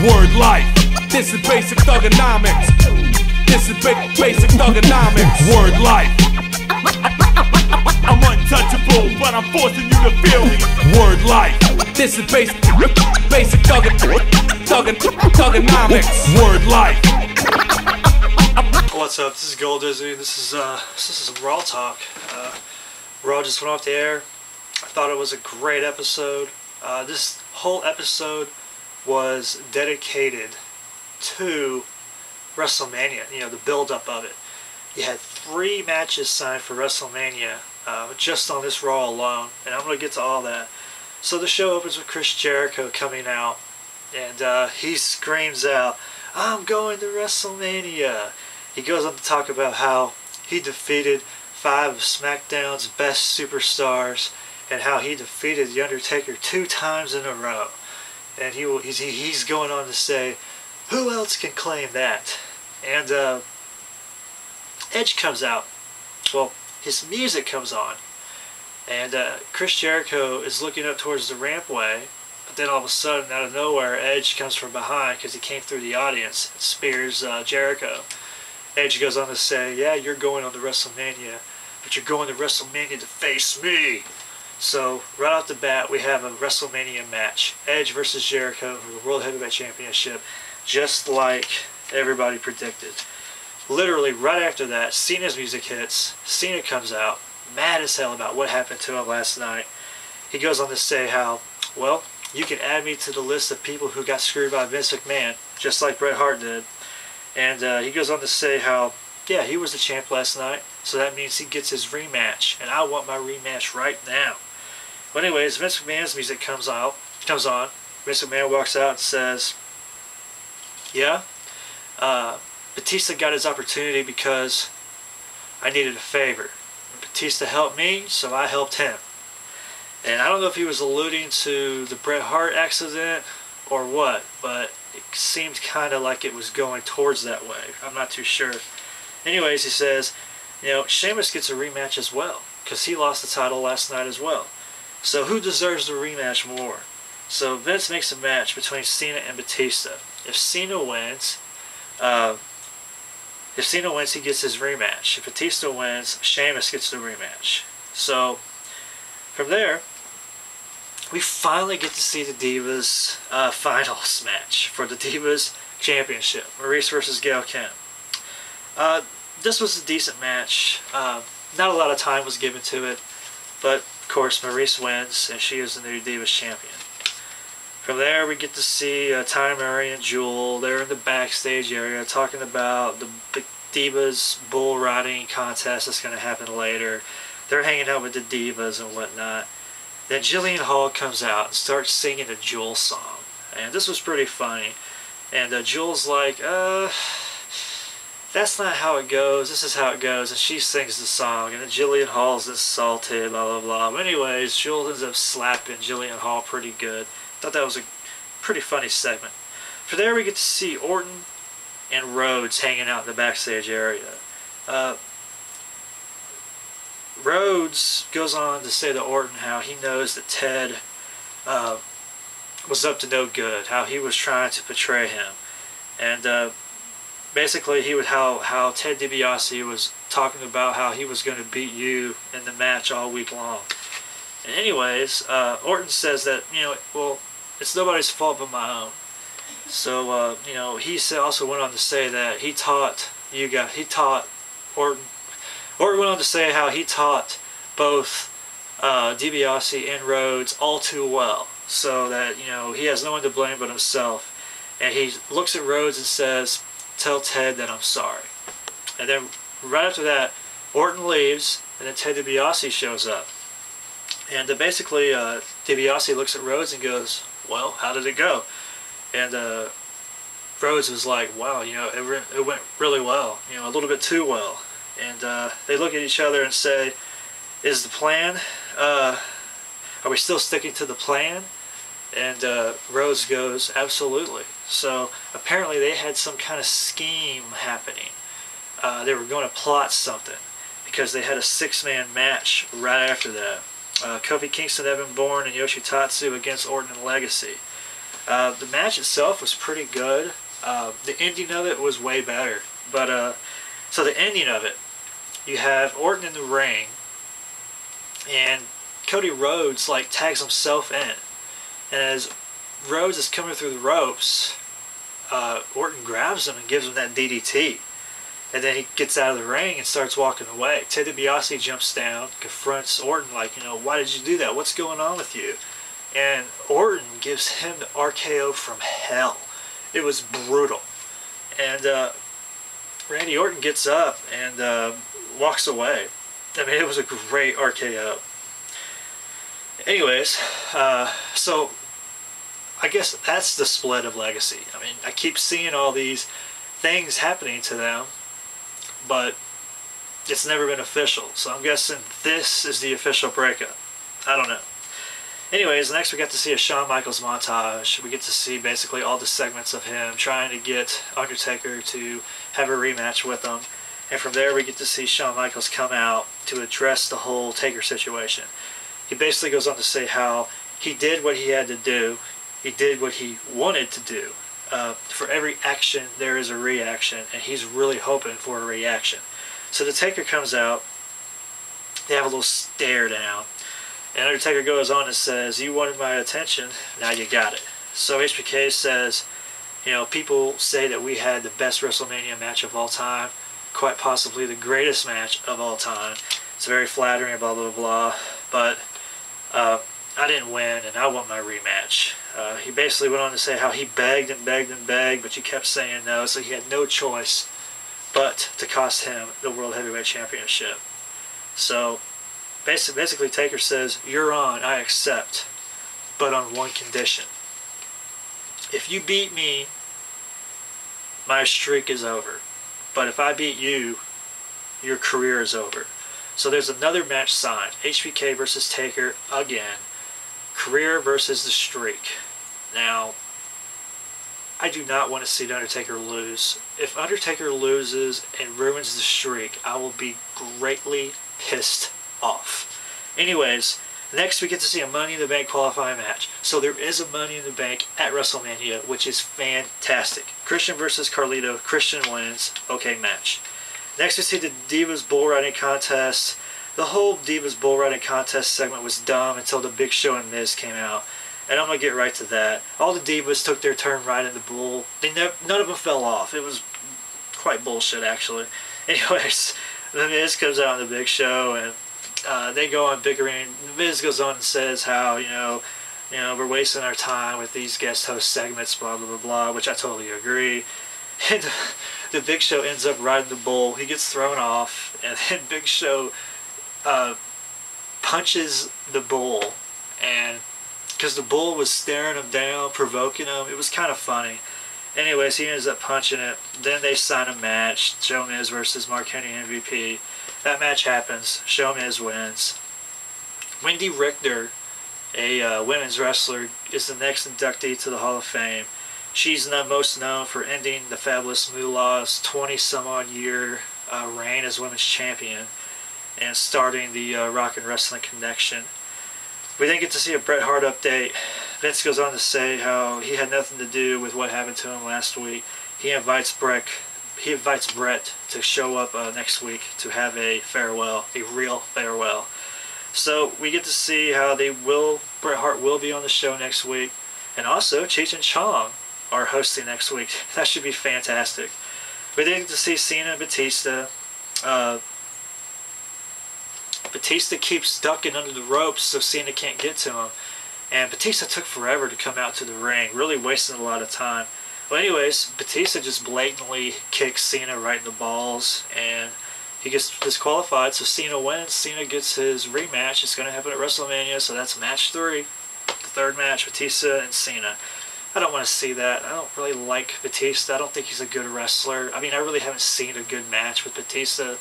Word life. This is basic thugonomics. This is basic thugonomics. Word life. I'm untouchable, but I'm forcing you to feel me. Word life. This is basic thugonomics. Word life. What's up? This is Gold Dizzy. This is Raw Talk. Raw just went off the air. I thought it was a great episode. This whole episode was dedicated to WrestleMania. You know, the build-up of it. You had 3 matches signed for WrestleMania just on this Raw alone, and I'm going to get to all that. So the show opens with Chris Jericho coming out, and he screams out, "I'm going to WrestleMania." He goes on to talk about how he defeated 5 of SmackDown's best superstars, and how he defeated The Undertaker 2 times in a row. And he's going on to say, who else can claim that? And Edge comes out. Well, his music comes on, and Chris Jericho is looking up towards the rampway, but then all of a sudden, out of nowhere, Edge comes from behind because he came through the audience and spears Jericho. Edge goes on to say, yeah, you're going on to WrestleMania, but you're going to WrestleMania to face me. So, right off the bat, we have a WrestleMania match. Edge versus Jericho for the World Heavyweight Championship, just like everybody predicted. Literally, right after that, Cena's music hits. Cena comes out, mad as hell about what happened to him last night. He goes on to say how, well, you can add me to the list of people who got screwed by Vince McMahon, just like Bret Hart did. And he goes on to say how, yeah, he was the champ last night, so that means he gets his rematch, and I want my rematch right now. Well, anyways, Vince McMahon's music comes on. Vince McMahon walks out and says, yeah, Batista got his opportunity because I needed a favor. Batista helped me, so I helped him. And I don't know if he was alluding to the Bret Hart accident or what, but it seemed kind of like it was going towards that way. I'm not too sure. Anyways, he says, you know, Sheamus gets a rematch as well, because he lost the title last night as well. So who deserves the rematch more? So Vince makes a match between Cena and Batista. If Cena wins, he gets his rematch. If Batista wins, Sheamus gets the rematch. So from there, we finally get to see the Divas finals match for the Divas Championship. Maryse versus Gail Kim. This was a decent match. Not a lot of time was given to it, but of course Maryse wins, and she is the new Divas Champion. From there, we get to see Ty Murray and Jewel. They're in the backstage area talking about the Divas bull riding contest that's going to happen later. They're hanging out with the Divas and whatnot. Then Jillian Hall comes out and starts singing a Jewel song. And this was pretty funny. And Jewel's like, that's not how it goes. This is how it goes. And she sings the song. And then Jillian Hall's insulted, blah, blah, blah. But anyways, Jewel ends up slapping Jillian Hall pretty good. Thought that was a pretty funny segment. From there, we get to see Orton and Rhodes hanging out in the backstage area. Rhodes goes on to say to Orton how he knows that Ted was up to no good, how he was trying to betray him. And basically, how Ted DiBiase was talking about how he was going to beat you in the match all week long. And anyways, Orton says that, you know, well, it's nobody's fault but my own. So, you know, he also went on to say that Orton went on to say how he taught both DiBiase and Rhodes all too well. So that, you know, he has no one to blame but himself. And he looks at Rhodes and says, tell Ted that I'm sorry. And then right after that, Orton leaves, and then Ted DiBiase shows up. And basically, DiBiase looks at Rhodes and goes, well, how did it go? And Rhodes was like, wow, you know, it went really well, you know, a little bit too well. And they look at each other and say, is the plan, are we still sticking to the plan? And Rhodes goes, absolutely. So apparently they had some kind of scheme happening. They were going to plot something, because they had a 6-man match right after that. Kofi Kingston, Evan Bourne, and Yoshitatsu against Orton and Legacy. The match itself was pretty good. The ending of it was way better. But so the ending of it, you have Orton in the ring, and Cody Rhodes like tags himself in, and as Rhodes is coming through the ropes, Orton grabs him and gives him that DDT. And then he gets out of the ring and starts walking away. Ted DiBiase jumps down, confronts Orton like, why did you do that? What's going on with you? And Orton gives him the RKO from hell. It was brutal. And Randy Orton gets up and walks away. I mean, it was a great RKO. Anyways, so I guess that's the split of Legacy. I mean, I keep seeing all these things happening to them, but it's never been official. So I'm guessing this is the official breakup. I don't know. Anyways, next we got to see a Shawn Michaels montage. We get to see basically all the segments of him trying to get Undertaker to have a rematch with him. And from there we get to see Shawn Michaels come out to address the whole Taker situation. He basically goes on to say how he did what he had to do. He did what he wanted to do. For every action, there is a reaction, and he's really hoping for a reaction. So the Taker comes out. They have a little stare down. And Undertaker goes on and says, you wanted my attention, now you got it. So HBK says, people say that we had the best WrestleMania match of all time, quite possibly the greatest match of all time. It's very flattering, blah, blah, blah. But I didn't win, and I want my rematch. He basically went on to say how he begged and begged and begged, but you kept saying no, so he had no choice but to cost him the World Heavyweight Championship. So basically Taker says, you're on, I accept, but on one condition. If you beat me, my streak is over. But if I beat you, your career is over. So there's another match signed. HBK versus Taker again. Career versus the streak. Now, I do not want to see The Undertaker lose. If Undertaker loses and ruins the streak, I will be greatly pissed off. Anyways, next we get to see a Money in the Bank qualifying match. So there is a Money in the Bank at WrestleMania, which is fantastic. Christian versus Carlito. Christian wins. Okay, match. Next we see the Divas Bull Riding Contest. The whole Divas Bull Riding Contest segment was dumb until the Big Show and Miz came out. And I'm going to get right to that. All the Divas took their turn riding the bull. None of them fell off. It was quite bullshit, actually. Anyways, the Miz comes out on the Big Show, and they go on bickering. The Miz goes on and says how, we're wasting our time with these guest host segments, blah, blah, blah, blah, which I totally agree. And the Big Show ends up riding the bull. He gets thrown off, and then Big Show punches the bull, and because the bull was staring him down, provoking him, it was kind of funny. Anyways, he ends up punching it. Then they sign a match, Show Miz versus Mark Henry MVP. That match happens. Show Miz wins. Wendy Richter, a women's wrestler, is the next inductee to the Hall of Fame. She's most known for ending the Fabulous Moolah's 20-some-odd year reign as women's champion and starting the Rock and Wrestling Connection. We then get to see a Bret Hart update. Vince goes on to say how he had nothing to do with what happened to him last week. He invites Bret to show up next week to have a farewell, a real farewell. So we get to see how Bret Hart will be on the show next week, and also Cheech and Chong are hosting next week. That should be fantastic. We then get to see Cena and Batista. Batista keeps ducking under the ropes so Cena can't get to him. And Batista took forever to come out to the ring, really wasting a lot of time. Well, anyways, Batista just blatantly kicks Cena right in the balls, and he gets disqualified, so Cena wins. Cena gets his rematch. It's going to happen at WrestleMania, so that's match 3. The third match, Batista and Cena. I don't want to see that. I don't really like Batista. I don't think he's a good wrestler. I mean, I really haven't seen a good match with Batista.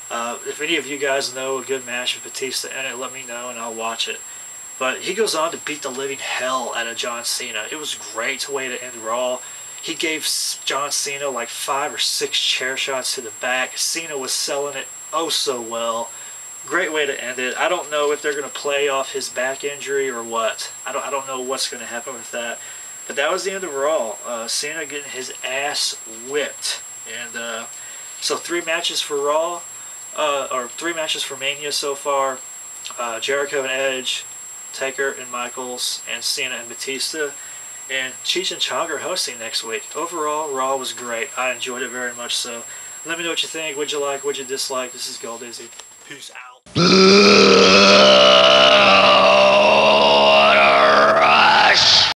If any of you guys know a good match with Batista in it, let me know and I'll watch it. But he goes on to beat the living hell out of John Cena. It was a great way to end Raw. He gave John Cena like 5 or 6 chair shots to the back. Cena was selling it oh so well. Great way to end it. I don't know if they're going to play off his back injury or what. I don't know what's going to happen with that. But that was the end of Raw. Cena getting his ass whipped. And so 3 matches for Raw, or 3 matches for Mania so far. Jericho and Edge, Taker and Michaels, and Cena and Batista. And Cheech and Chong are hosting next week. Overall, Raw was great. I enjoyed it very much so. Let me know what you think. What'd you like? What'd you dislike? This is Gold Izzy. Peace out.